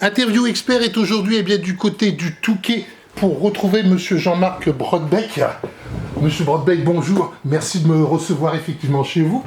Interview Expert est aujourd'hui du côté du Touquet pour retrouver Monsieur Jean-Marc Brodbeck. Monsieur Brodbeck, bonjour, merci de me recevoir effectivement chez vous.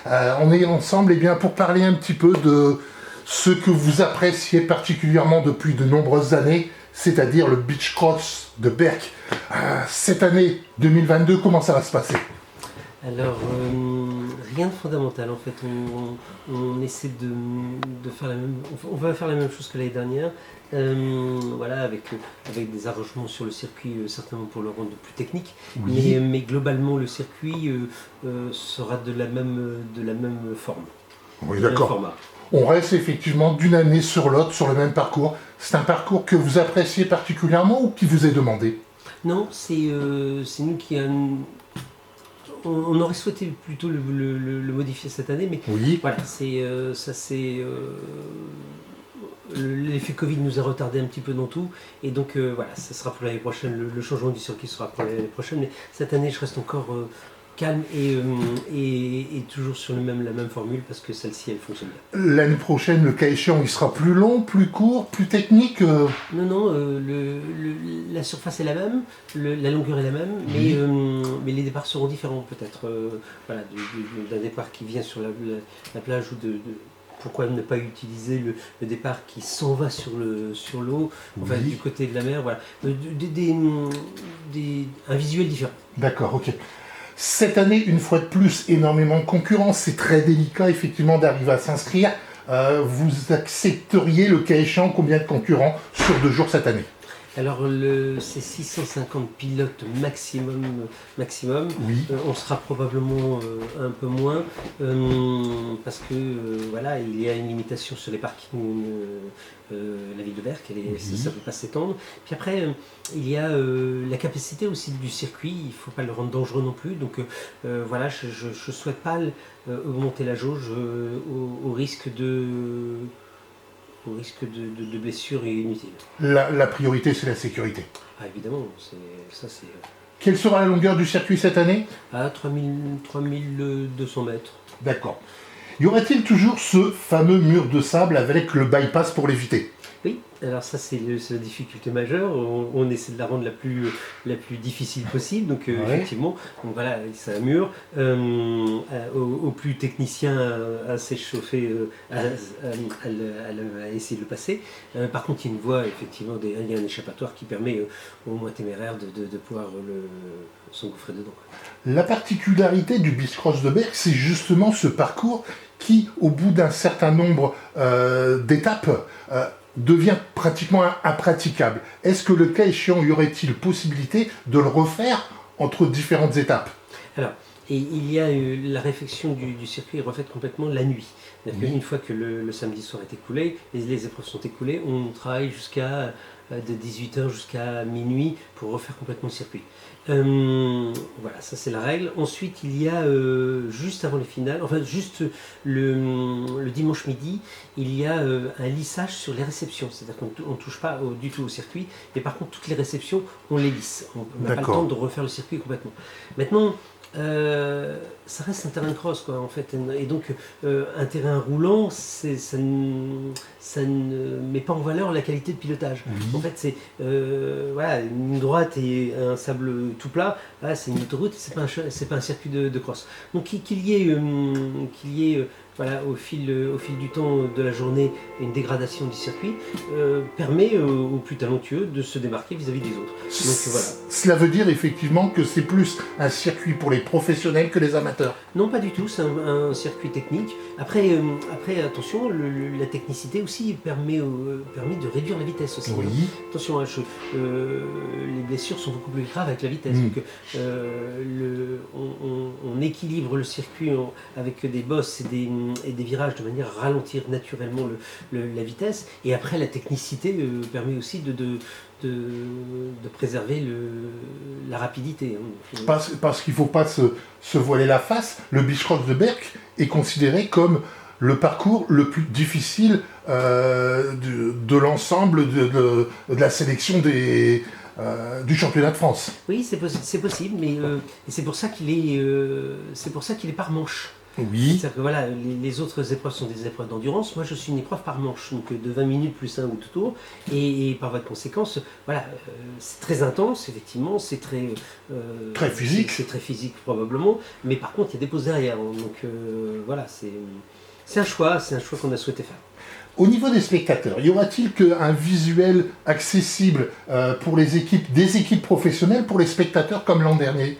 On est ensemble pour parler un petit peu de ce que vous appréciez particulièrement depuis de nombreuses années, c'est-à-dire le beach cross de Berck. Cette année 2022, comment ça va se passer? Alors, rien de fondamental en fait. On essaie de faire la même. On va faire la même chose que l'année dernière. Voilà, avec des arrangements sur le circuit, certainement pour le rendre plus technique. Oui. Mais globalement, le circuit sera de la même forme. Oui, d'accord. On reste effectivement d'une année sur l'autre sur le même parcours. C'est un parcours que vous appréciez particulièrement ou qui vous est demandé? Non, c'est nous qui on aurait souhaité plutôt le modifier cette année, mais oui. Voilà, l'effet Covid nous a retardé un petit peu dans tout, et donc voilà, ça sera pour l'année prochaine, le changement du circuit sera pour l'année prochaine, mais cette année je reste encore calme et toujours sur la même formule, parce que celle-ci elle fonctionne bien. L'année prochaine, le cas échéant, il sera plus long, plus court, plus technique Non, la surface est la même, la longueur est la même, mais les départs seront différents peut-être. Voilà, d'un départ qui vient sur la plage, ou pourquoi ne pas utiliser le départ qui s'en va sur l'eau, enfin du côté de la mer, voilà. Un visuel différent. D'accord, ok. Cette année, une fois de plus, énormément de concurrence. C'est très délicat, effectivement, d'arriver à s'inscrire. Vous accepteriez, le cas échéant, combien de concurrents sur 2 jours cette année? Alors, c'est 650 pilotes maximum. Oui. On sera probablement un peu moins, parce que voilà, il y a une limitation sur les parkings. La ville de Berck, ça ne peut pas s'étendre. Puis après, il y a la capacité aussi du circuit. Il ne faut pas le rendre dangereux non plus. Donc voilà, je ne souhaite pas augmenter la jauge au risque de blessures inutiles. La priorité, c'est la sécurité. Ah, évidemment, c'est... Quelle sera la longueur du circuit cette année? 3200 mètres. D'accord. Y aurait-il toujours ce fameux mur de sable avec le bypass pour l'éviter? Oui, alors ça c'est la difficulté majeure. On essaie de la rendre la plus difficile possible. Donc effectivement, donc voilà, c'est un mur. Au plus technicien à s'échauffer, à essayer de le passer. Par contre, il y a une voie, effectivement, il y a un échappatoire qui permet au moins téméraire de pouvoir s'engouffrer dedans. La particularité du beach cross de Berck, c'est justement ce parcours qui, au bout d'un certain nombre d'étapes, devient pratiquement impraticable. Est-ce que le cas échéant, y aurait-il possibilité de le refaire entre différentes étapes? Alors, et il y a la réfection du circuit est refaite complètement la nuit. Une fois que le samedi soir est écoulé, les épreuves sont écoulées, on travaille de 18h jusqu'à minuit pour refaire complètement le circuit. Voilà, ça c'est la règle. Ensuite, il y a juste avant les finales, enfin juste le dimanche midi, il y a un lissage sur les réceptions. C'est-à-dire qu'on ne touche pas du tout au circuit, mais par contre toutes les réceptions, on les lisse. On n'a pas le temps de refaire le circuit complètement. Maintenant, ça reste un terrain de cross, quoi, en fait, et donc un terrain roulant, ça ne met pas en valeur la qualité de pilotage. En fait, c'est voilà, une ligne droite et un sable tout plat, là, c'est une autoroute, c'est pas un circuit de cross. Donc qu'il y ait voilà, au fil du temps de la journée, une dégradation du circuit permet aux plus talentueux de se démarquer vis-à-vis des autres. Donc, voilà. Cela veut dire effectivement que c'est plus un circuit pour les professionnels que les amateurs? Non, pas du tout, c'est un circuit technique. Après attention, la technicité aussi permet de réduire la vitesse aussi. Oui. Attention, les blessures sont beaucoup plus graves avec la vitesse. Donc, on équilibre le circuit avec des bosses et des virages de manière à ralentir naturellement la vitesse. Et après, la technicité permet aussi de préserver la rapidité. Parce qu'il ne faut pas se voiler la face. Le beach cross de Berck est considéré comme le parcours le plus difficile de l'ensemble de la sélection du championnat de France. Oui, c'est possible, mais c'est pour ça qu'il est par manche. Oui. C'est-à-dire que voilà, les autres épreuves sont des épreuves d'endurance. Moi, je suis une épreuve par manche, donc de 20 minutes plus un ou tout tour. Et par voie de conséquence, voilà, c'est très intense, effectivement, c'est très... Très physique. C'est très physique, probablement. Mais par contre, il y a des pauses derrière. Hein. Donc voilà, c'est un choix qu'on a souhaité faire. Au niveau des spectateurs, y aura-t-il qu'un visuel accessible pour des équipes professionnelles, pour les spectateurs comme l'an dernier?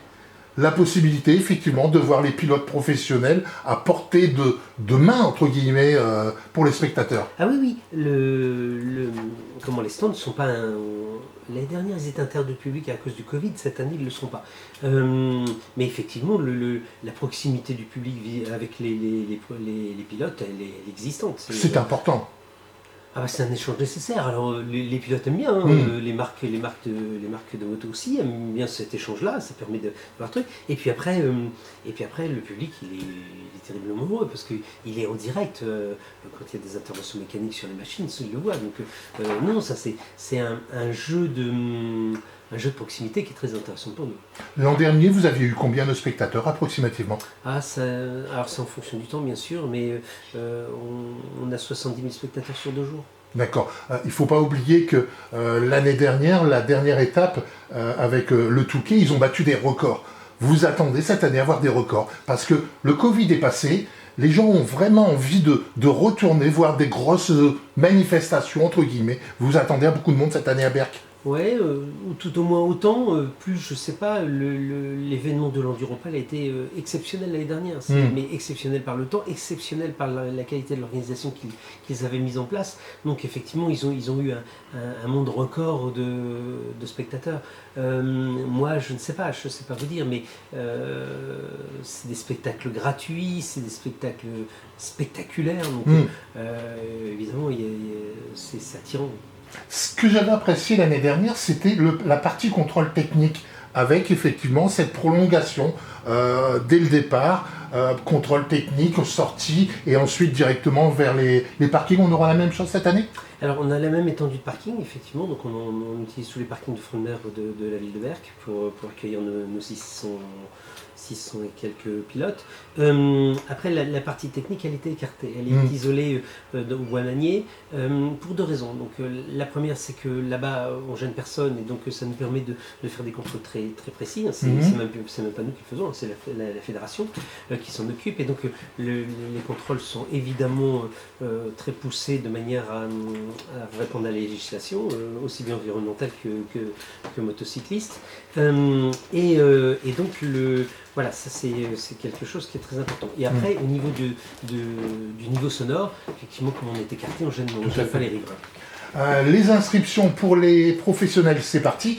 La possibilité, effectivement, de voir les pilotes professionnels à portée de main, entre guillemets, pour les spectateurs. Ah oui, les stands ne sont pas... L'année dernière, ils étaient interdits au public à cause du Covid. Cette année, ils ne le sont pas. Mais effectivement, la proximité du public avec les pilotes, elle est existante. C'est important. Ah bah c'est un échange nécessaire. Alors les pilotes aiment bien, hein, les marques de moto aussi aiment bien cet échange-là. Ça permet de voir le truc. Et puis après, le public il est terriblement heureux parce qu'il est en direct quand il y a des interventions mécaniques sur les machines, il le voit. Donc non, ça c'est un jeu de proximité qui est très intéressant pour nous. L'an dernier, vous aviez eu combien de spectateurs approximativement? Alors c'est en fonction du temps bien sûr, mais on a 70 000 spectateurs sur 2 jours. D'accord. Il ne faut pas oublier que l'année dernière, la dernière étape avec le Touquet, ils ont battu des records. Vous attendez cette année à avoir des records parce que le Covid est passé, les gens ont vraiment envie de retourner voir des grosses manifestations, entre guillemets. Vous attendez à beaucoup de monde cette année à Berck? Ouais, ou tout au moins autant, plus je sais pas, l'événement de l'Enduropal a été exceptionnel l'année dernière, mais exceptionnel par le temps, exceptionnel par la qualité de l'organisation qu'ils avaient mise en place. Donc effectivement, ils ont eu un monde record de spectateurs. Moi, je ne sais pas vous dire, mais c'est des spectacles gratuits, c'est des spectacles spectaculaires, donc évidemment, c'est attirant. Ce que j'avais apprécié l'année dernière, c'était la partie contrôle technique, avec effectivement cette prolongation dès le départ, contrôle technique, sortie, et ensuite directement vers les parkings. On aura la même chose cette année? Alors on a la même étendue de parking, effectivement, donc on utilise tous les parkings de front de mer de la ville de Berck pour accueillir nos 600 et quelques pilotes. Après, la partie technique, elle était écartée. Elle est isolée au bois manier pour 2 raisons. Donc, la première, c'est que là-bas, on gêne personne et donc ça nous permet de faire des contrôles très, très précis. C'est même pas nous qui le faisons, c'est la fédération qui s'en occupe. Et donc, les contrôles sont évidemment très poussés de manière à répondre à la législation, aussi bien environnementale que motocycliste. Et donc, voilà, ça c'est quelque chose qui est très important. Et après, au niveau du niveau sonore, effectivement, comme on est écarté, on gêne pas les riverains. Les inscriptions pour les professionnels, c'est parti.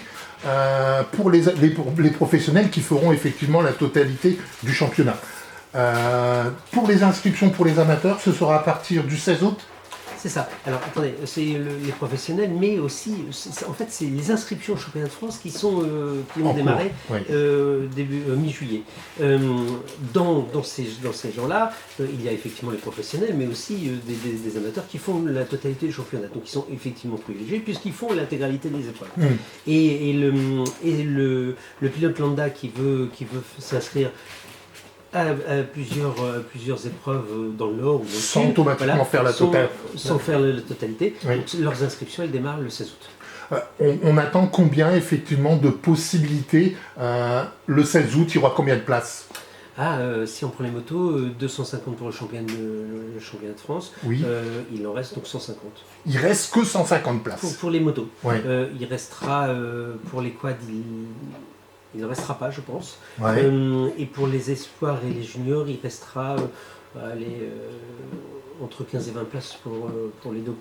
Pour les professionnels qui feront effectivement la totalité du championnat. Pour les inscriptions pour les amateurs, ce sera à partir du 16 août. C'est ça. Alors attendez, c'est les professionnels, mais aussi, en fait, c'est les inscriptions au championnat de France qui ont démarré début mi-juillet. Dans ces gens-là, il y a effectivement les professionnels, mais aussi des amateurs qui font la totalité du championnat. Donc ils sont effectivement privilégiés puisqu'ils font l'intégralité des épreuves. Et le pilote lambda qui veut s'inscrire à plusieurs épreuves dans le Nord ou dans le Sud, sans automatiquement faire la totalité. Sans faire la totalité. Oui. Donc, leurs inscriptions, elles démarrent le 16 août. On attend combien effectivement de possibilités le 16 août, il y aura combien de places? Si on prend les motos, 250 pour le championnat de France, oui. Il en reste donc 150. Il reste que 150 places. Pour les motos. Ouais. Il restera pour les quads, il ne restera pas, je pense. Ouais. Et pour les espoirs et les juniors, il restera entre 15 et 20 places pour les 2 groupes.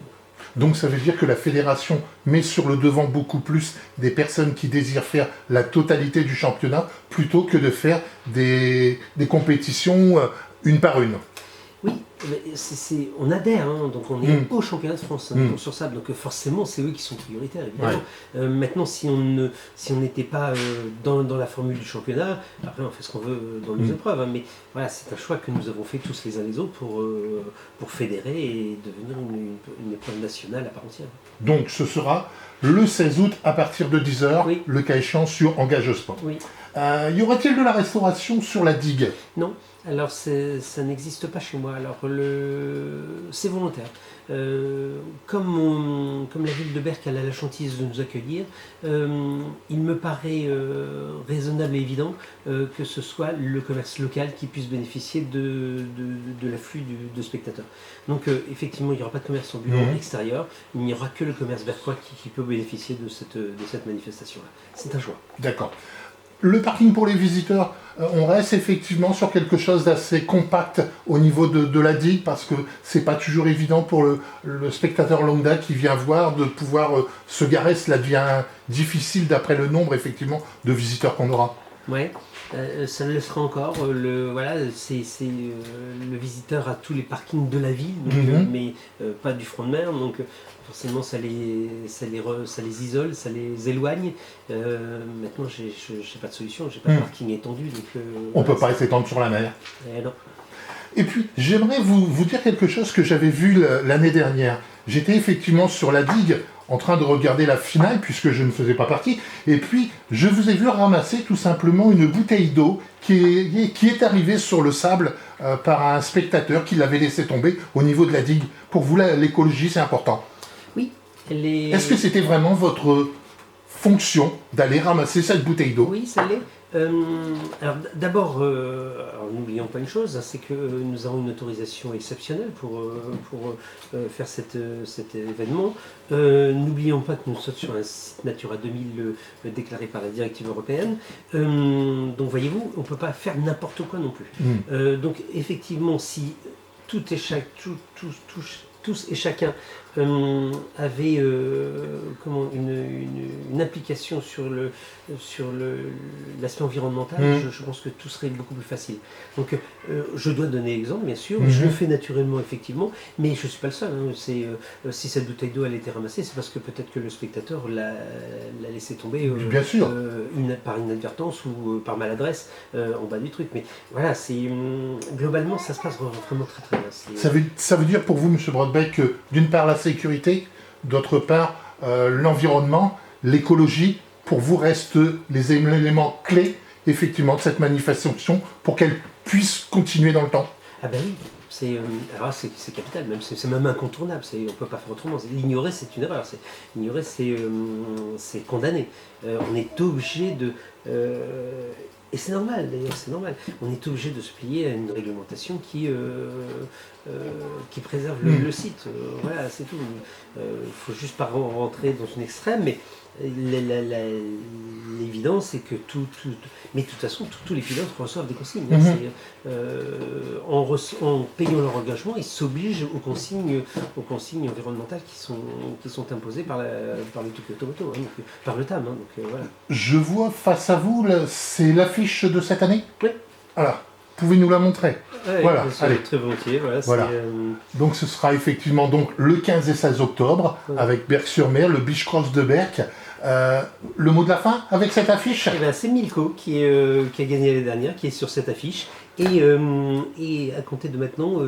Donc ça veut dire que la fédération met sur le devant beaucoup plus des personnes qui désirent faire la totalité du championnat plutôt que de faire des compétitions une par une. Oui, on adhère, hein, donc on est au championnat de France, sur ça, donc forcément c'est eux qui sont prioritaires, évidemment. Ouais. Maintenant, si on n'était pas dans la formule du championnat, après on fait ce qu'on veut dans nos épreuves, hein, mais voilà, c'est un choix que nous avons fait tous les uns les autres pour fédérer et devenir une épreuve nationale à part entière. Donc ce sera le 16 août à partir de 10h, le cas échéant sur Engage Sport. Oui. Y aura-t-il de la restauration sur la digue? Non, alors ça n'existe pas chez moi. Alors c'est volontaire. Comme la ville de Berck a la gentillesse de nous accueillir, il me paraît raisonnable et évident que ce soit le commerce local qui puisse bénéficier de l'afflux de spectateurs. Donc effectivement, il n'y aura pas de commerce en bureau extérieur, il n'y aura que le commerce berquois qui peut bénéficier de cette manifestation-là. C'est un choix. D'accord. Le parking pour les visiteurs, on reste effectivement sur quelque chose d'assez compact au niveau de la digue, parce que c'est pas toujours évident pour le spectateur lambda qui vient voir de pouvoir se garer. Cela devient difficile d'après le nombre effectivement de visiteurs qu'on aura. Ouais, ça ne le sera encore. Voilà, le visiteur a tous les parkings de la ville, donc, mais pas du front de mer. Donc forcément, ça les isole, ça les éloigne. Maintenant, j'ai pas de solution. J'ai pas de parking étendu, donc on peut pas s'étendre sur la mer. Non. Et puis, j'aimerais vous dire quelque chose que j'avais vu l'année dernière. J'étais effectivement sur la digue en train de regarder la finale, puisque je ne faisais pas partie, et puis je vous ai vu ramasser tout simplement une bouteille d'eau qui est arrivée sur le sable par un spectateur qui l'avait laissé tomber au niveau de la digue. Pour vous, l'écologie, c'est important. Oui. Est-ce que c'était vraiment votre fonction d'aller ramasser cette bouteille d'eau? Oui, ça l'est. Alors d'abord, n'oublions pas une chose, hein, c'est que nous avons une autorisation exceptionnelle pour faire cet événement. N'oublions pas que nous sommes sur un site Natura 2000 déclaré par la directive européenne. Donc voyez-vous, on ne peut pas faire n'importe quoi non plus. Donc effectivement, si tous et chacun avait une implication sur l'aspect environnemental, je pense que tout serait beaucoup plus facile. Donc je dois donner exemple, bien sûr, je le fais naturellement, effectivement, mais je ne suis pas le seul. Hein. Si cette bouteille d'eau a été ramassée, c'est parce que peut-être que le spectateur l'a laissé tomber bien sûr. par inadvertance ou par maladresse en bas du truc. Mais voilà, globalement, ça se passe vraiment très très bien. Ça veut dire pour vous, M. Brodbeck, que d'une part la sécurité, d'autre part l'environnement, l'écologie, pour vous restent les éléments clés effectivement de cette manifestation pour qu'elle puisse continuer dans le temps. Ah ben oui, c'est capital, même c'est même incontournable, on ne peut pas faire autrement. L'ignorer, c'est une erreur, l'ignorer, c'est condamné. On est obligé de... et c'est normal, d'ailleurs, c'est normal. On est obligé de se plier à une réglementation qui préserve le site. Voilà, c'est tout. Il ne faut juste pas rentrer dans une extrême, mais l'évidence, c'est que mais de toute façon, tous les pilotes reçoivent des consignes. En payant leur engagement, ils s'obligent aux consignes environnementales qui sont imposées par le Tokyo Moto, hein, donc, par le TAM. Hein, donc, voilà. Je vois face à vous, c'est l'affiche de cette année? Oui. Alors, pouvez nous la montrer? Voilà, allez. Très volontiers. Voilà. Donc ce sera effectivement donc, le 15 et 16 octobre, avec Berck-sur-Mer, le Beach Cross de Berck. Le mot de la fin avec cette affiche? C'est Milko qui a gagné l'année dernière, qui est sur cette affiche. Et à compter de maintenant,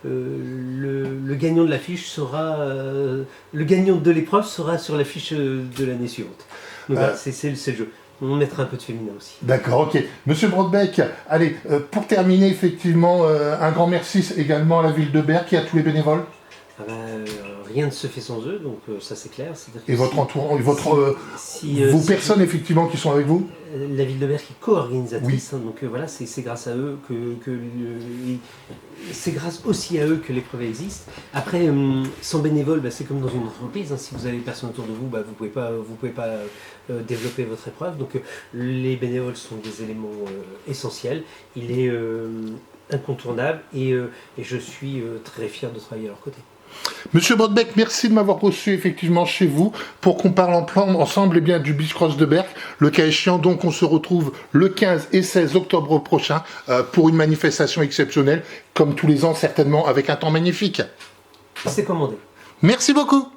le gagnant de l'affiche sera... le gagnant de l'épreuve sera sur l'affiche de l'année suivante. Donc voilà, c'est le jeu. On mettra un peu de féminin aussi. D'accord, ok. Monsieur Brodbeck, allez, pour terminer, effectivement, un grand merci également à la ville de Berck et à tous les bénévoles. Rien ne se fait sans eux, donc ça c'est clair. Et votre entourage, vos personnes effectivement qui sont avec vous? La ville de Berck est co-organisatrice, oui. Hein, donc voilà, c'est grâce à eux c'est grâce aussi à eux que l'épreuve existe. Après, sans bénévoles, c'est comme dans une entreprise. Hein, si vous avez personne autour de vous, vous pouvez pas développer votre épreuve. Donc les bénévoles sont des éléments essentiels. Il est incontournable et je suis très fier de travailler à leur côté. Monsieur Brodbeck, merci de m'avoir reçu effectivement chez vous pour qu'on parle ensemble du Beach Cross de Berck. Le cas échéant, donc, on se retrouve le 15 et 16 octobre prochain pour une manifestation exceptionnelle, comme tous les ans certainement, avec un temps magnifique. C'est commandé. Merci beaucoup.